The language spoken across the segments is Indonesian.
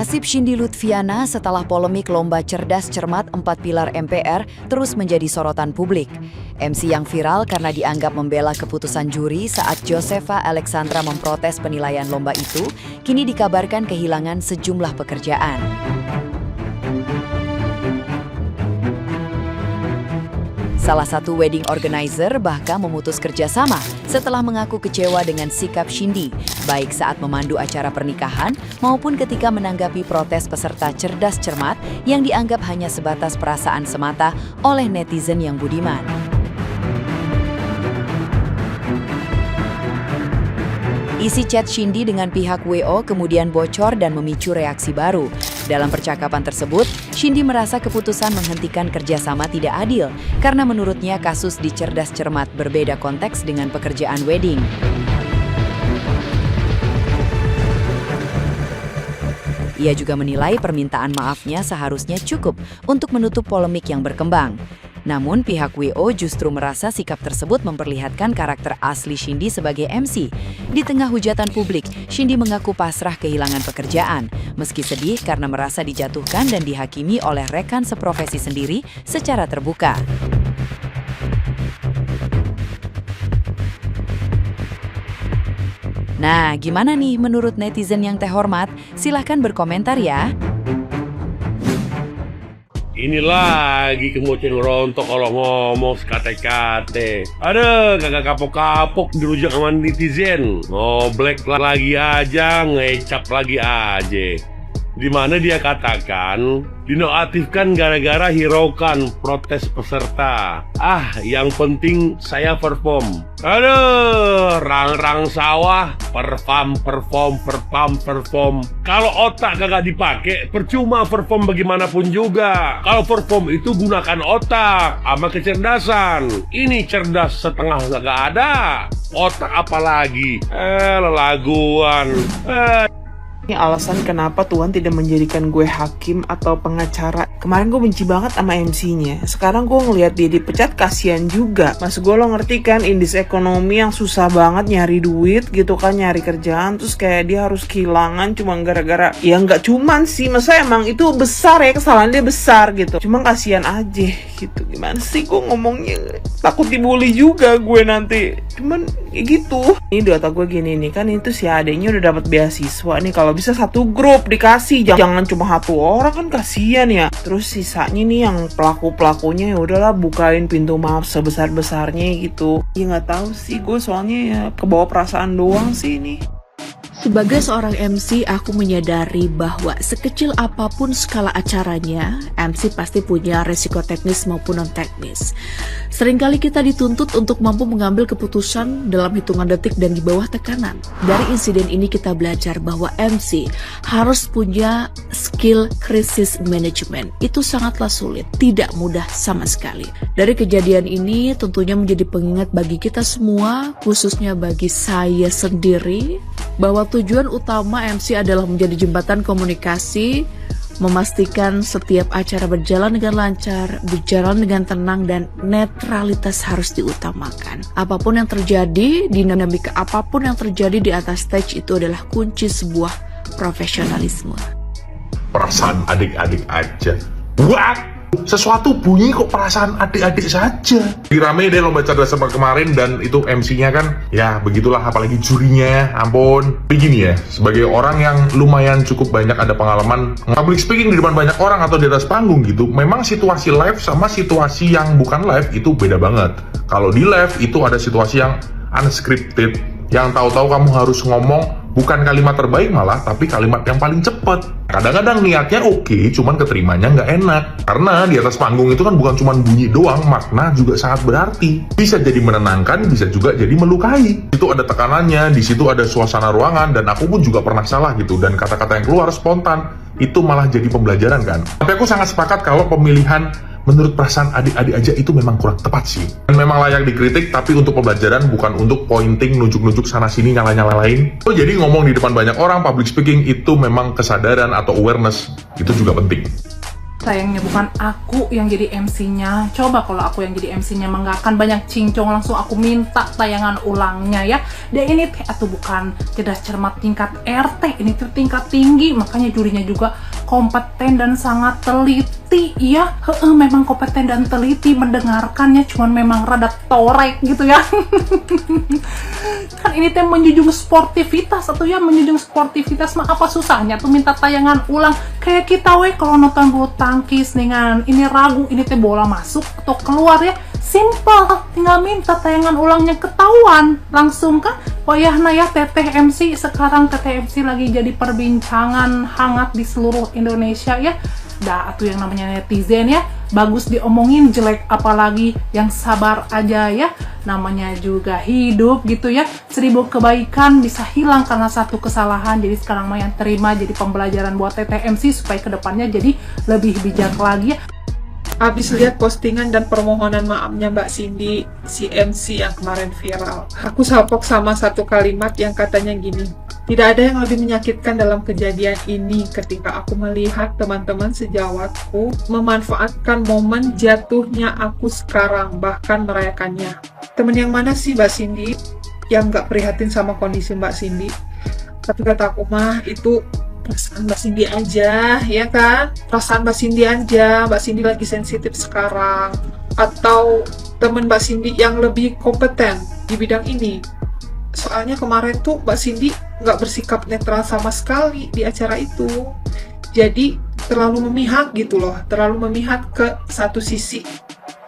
Nasib Cindy Lutfiana setelah polemik lomba cerdas cermat 4 pilar MPR terus menjadi sorotan publik. MC yang viral karena dianggap membela keputusan juri saat Josefa Alexandra memprotes penilaian lomba itu, kini dikabarkan kehilangan sejumlah pekerjaan. Salah satu wedding organizer bahkan memutus kerjasama setelah mengaku kecewa dengan sikap Cindy, baik saat memandu acara pernikahan maupun ketika menanggapi protes peserta cerdas cermat yang dianggap hanya sebatas perasaan semata oleh netizen yang budiman. Isi chat Cindy dengan pihak WO kemudian bocor dan memicu reaksi baru. Dalam percakapan tersebut, Cindy merasa keputusan menghentikan kerjasama tidak adil karena menurutnya kasus di cerdas cermat berbeda konteks dengan pekerjaan wedding. Ia juga menilai permintaan maafnya seharusnya cukup untuk menutup polemik yang berkembang. Namun pihak WO justru merasa sikap tersebut memperlihatkan karakter asli Cindy sebagai MC. Di tengah hujatan publik, Cindy mengaku pasrah kehilangan pekerjaan, meski sedih karena merasa dijatuhkan dan dihakimi oleh rekan seprofesi sendiri secara terbuka. Nah, gimana nih menurut netizen yang terhormat? Silahkan berkomentar ya. Ini lagi kemocen rontok kalau ngomong sekate-kate. Ada kagak kapok-kapok dirujak sama netizen. Ngoblek lagi aja, ngecap lagi aja. Dimana dia katakan dinonaktifkan gara-gara hiraukan protes peserta. Yang penting saya perform. Aduh, rang-rang sawah, perform. Kalau otak kagak dipakai, percuma perform bagaimanapun juga. Kalau perform itu gunakan otak sama kecerdasan. Ini cerdas setengah kagak ada, otak apalagi. Lelaguan. Ini alasan kenapa Tuhan tidak menjadikan gue hakim atau pengacara. Kemarin gue benci banget sama MC-nya. Sekarang gue ngeliat dia dipecat, kasihan juga. Maksud gue, lo ngerti kan, indis ekonomi yang susah banget nyari duit gitu kan, nyari kerjaan. Terus kayak dia harus kehilangan cuma gara-gara, ya nggak cuman sih, masa emang itu besar ya, kesalahan dia besar gitu. Cuma kasihan aja gitu. Gimana sih gue ngomongnya, takut dibully juga gue nanti. Cuman ya gitu. Ini di otak gue gini nih, kan itu si adeknya udah dapat beasiswa nih, kalau bisa satu grup dikasih, jangan cuma satu orang, kan kasihan ya. Terus sisanya nih yang pelakunya ya udahlah bukain pintu maaf sebesar-besarnya gitu. Ya nggak tahu sih gue, soalnya ya kebawa perasaan doang sih ini. Sebagai seorang MC, aku menyadari bahwa sekecil apapun skala acaranya, MC pasti punya resiko teknis maupun non-teknis. Seringkali kita dituntut untuk mampu mengambil keputusan dalam hitungan detik dan di bawah tekanan. Dari insiden ini kita belajar bahwa MC harus punya skill krisis management. Itu sangatlah sulit, tidak mudah sama sekali. Dari kejadian ini tentunya menjadi pengingat bagi kita semua, khususnya bagi saya sendiri, bahwa tujuan utama MC adalah menjadi jembatan komunikasi, memastikan setiap acara berjalan dengan lancar, berjalan dengan tenang, dan netralitas harus diutamakan. Apapun yang terjadi, dinamika apapun yang terjadi di atas stage itu adalah kunci sebuah profesionalisme. Perasaan adik-adik aja. Buat sesuatu bunyi kok perasaan adik-adik saja. Rame deh lomba cerdas cermat kemarin, dan itu MC-nya kan ya begitulah, apalagi jurinya, ampun. Begini ya, sebagai orang yang lumayan cukup banyak ada pengalaman public speaking di depan banyak orang atau di atas panggung gitu, memang situasi live sama situasi yang bukan live itu beda banget. Kalau di live itu ada situasi yang unscripted, yang tahu-tahu kamu harus ngomong bukan kalimat terbaik malah, tapi kalimat yang paling cepat. Kadang-kadang niatnya oke, cuman keterimanya nggak enak. Karena di atas panggung itu kan bukan cuman bunyi doang, makna juga sangat berarti. Bisa jadi menenangkan, bisa juga jadi melukai. Itu ada tekanannya, di situ ada suasana ruangan, dan aku pun juga pernah salah gitu. Dan kata-kata yang keluar spontan, itu malah jadi pembelajaran kan. Tapi aku sangat sepakat kalau pemilihan menurut perasaan adik-adik aja itu memang kurang tepat sih. Dan memang layak dikritik, tapi untuk pembelajaran, bukan untuk pointing, nunjuk-nunjuk sana-sini, nyala-nyalain. Jadi ngomong di depan banyak orang, public speaking itu memang kesadaran atau awareness, itu juga penting. Sayangnya bukan aku yang jadi MC-nya. Coba kalau aku yang jadi MC-nya mah nggak akan banyak cincong, langsung aku minta tayangan ulangnya ya. Dan ini teh atau bukan cerdas cermat tingkat RT, ini tuh tingkat tinggi, makanya jurinya juga kompeten dan sangat teliti ya. Memang kompeten dan teliti mendengarkannya, cuman memang rada torek gitu ya. Kan ini teh menjunjung sportivitas atau ya, menjunjung sportivitas mah apa susahnya tuh minta tayangan ulang. Kayak kita kalau nonton bulu tangkis dengan ini ragu ini teh bola masuk atau keluar ya, simple, tinggal minta tayangan ulangnya, ketahuan langsung kan. Wayahna ya teteh MC, sekarang teteh MC lagi jadi perbincangan hangat di seluruh Indonesia ya. Dah atuh yang namanya netizen ya, bagus diomongin, jelek apalagi yang sabar aja ya. Namanya juga hidup gitu ya, 1000 kebaikan bisa hilang karena satu kesalahan. Jadi sekarang mah yang terima jadi pembelajaran buat teteh MC supaya kedepannya jadi lebih bijak lagi ya. Habis lihat postingan dan permohonan maafnya Mbak Cindy, si MC yang kemarin viral, aku salpok sama satu kalimat yang katanya gini, tidak ada yang lebih menyakitkan dalam kejadian ini ketika aku melihat teman-teman sejawatku memanfaatkan momen jatuhnya aku sekarang, bahkan merayakannya. Temen yang mana sih Mbak Cindy yang gak prihatin sama kondisi Mbak Cindy? Tapi kata aku mah itu perasaan Mbak Cindy aja, ya kan? Perasaan Mbak Cindy aja, Mbak Cindy lagi sensitif sekarang. Atau temen Mbak Cindy yang lebih kompeten di bidang ini. Soalnya kemarin tuh Mbak Cindy nggak bersikap netral sama sekali di acara itu. Jadi terlalu memihak gitu loh, terlalu memihak ke satu sisi.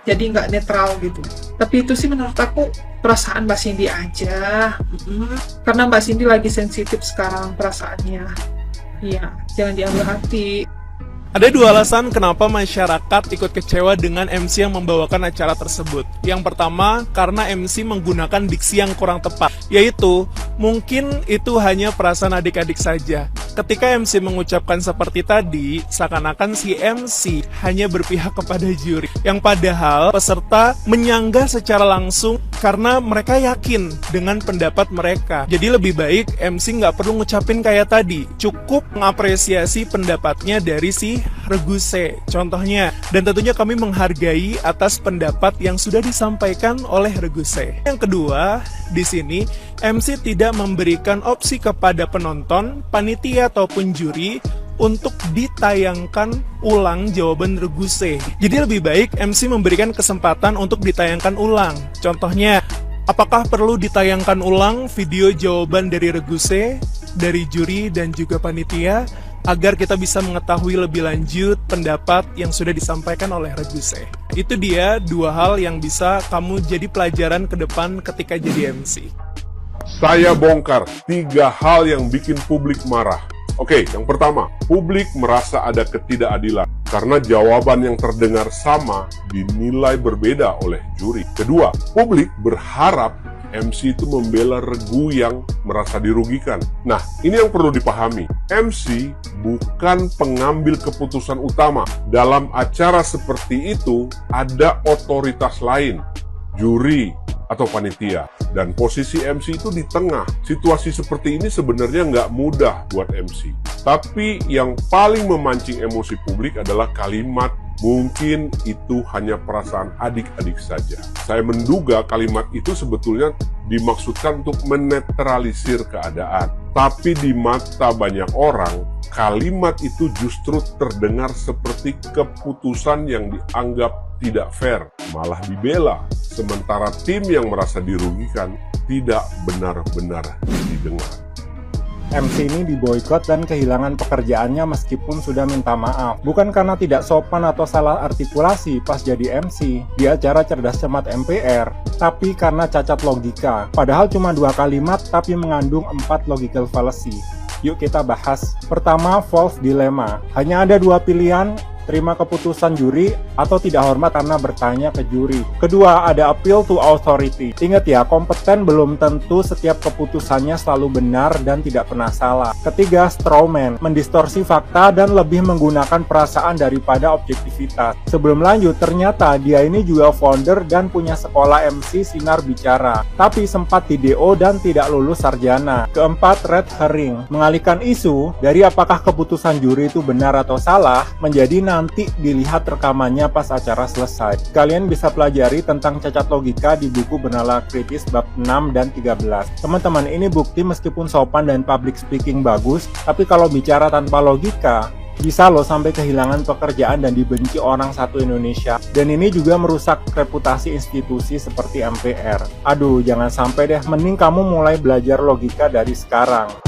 Jadi nggak netral gitu. Tapi itu sih menurut aku perasaan Mbak Cindy aja. Karena Mbak Cindy lagi sensitif sekarang perasaannya. Iya, jangan diambil hati. Ada 2 alasan kenapa masyarakat ikut kecewa dengan MC yang membawakan acara tersebut. Yang pertama, karena MC menggunakan diksi yang kurang tepat, yaitu mungkin itu hanya perasaan adik-adik saja. Ketika MC mengucapkan seperti tadi, seakan-akan si MC hanya berpihak kepada juri, yang padahal peserta menyanggah secara langsung karena mereka yakin dengan pendapat mereka. Jadi lebih baik MC nggak perlu ngucapin kayak tadi, cukup mengapresiasi pendapatnya dari si Reguse, contohnya. Dan tentunya kami menghargai atas pendapat yang sudah disampaikan oleh Reguse. Yang kedua, di sini MC tidak memberikan opsi kepada penonton, panitia ataupun juri untuk ditayangkan ulang jawaban Reguse. Jadi lebih baik MC memberikan kesempatan untuk ditayangkan ulang. Contohnya, apakah perlu ditayangkan ulang video jawaban dari Reguse, dari juri dan juga panitia, agar kita bisa mengetahui lebih lanjut pendapat yang sudah disampaikan oleh Reguse. Itu dia 2 hal yang bisa kamu jadi pelajaran ke depan ketika jadi MC. Saya bongkar 3 hal yang bikin publik marah. Oke, yang pertama, publik merasa ada ketidakadilan karena jawaban yang terdengar sama dinilai berbeda oleh juri. Kedua, publik berharap MC itu membela regu yang merasa dirugikan. Nah, ini yang perlu dipahami. MC bukan pengambil keputusan utama. Dalam acara seperti itu, ada otoritas lain, juri atau panitia. Dan posisi MC itu di tengah. Situasi seperti ini sebenarnya nggak mudah buat MC. Tapi yang paling memancing emosi publik adalah kalimat, mungkin itu hanya perasaan adik-adik saja. Saya menduga kalimat itu sebetulnya dimaksudkan untuk menetralisir keadaan. Tapi di mata banyak orang, kalimat itu justru terdengar seperti keputusan yang dianggap tidak fair, malah dibela. Sementara tim yang merasa dirugikan tidak benar-benar didengar. MC ini diboikot dan kehilangan pekerjaannya meskipun sudah minta maaf. Bukan karena tidak sopan atau salah artikulasi pas jadi MC di acara Cerdas Cermat MPR, tapi karena cacat logika. Padahal cuma 2 kalimat tapi mengandung 4 logical fallacy. Yuk kita bahas. Pertama, false dilemma. Hanya ada 2 pilihan, terima keputusan juri atau tidak hormat karena bertanya ke juri. Kedua, ada appeal to authority. Ingat ya, kompeten belum tentu setiap keputusannya selalu benar dan tidak pernah salah. Ketiga, strawman, mendistorsi fakta dan lebih menggunakan perasaan daripada objektivitas. Sebelum lanjut, ternyata dia ini juga founder dan punya sekolah MC Sinar Bicara, tapi sempat di DO dan tidak lulus sarjana. Keempat, red herring, mengalihkan isu dari apakah keputusan juri itu benar atau salah menjadi nanti dilihat rekamannya pas acara selesai. Kalian bisa pelajari tentang cacat logika di buku Benala Kritis bab 6 dan 13. Teman-teman, ini bukti meskipun sopan dan public speaking bagus, tapi kalau bicara tanpa logika, bisa loh sampai kehilangan pekerjaan dan dibenci orang satu Indonesia. Dan ini juga merusak reputasi institusi seperti MPR. Aduh, jangan sampai deh, mending kamu mulai belajar logika dari sekarang.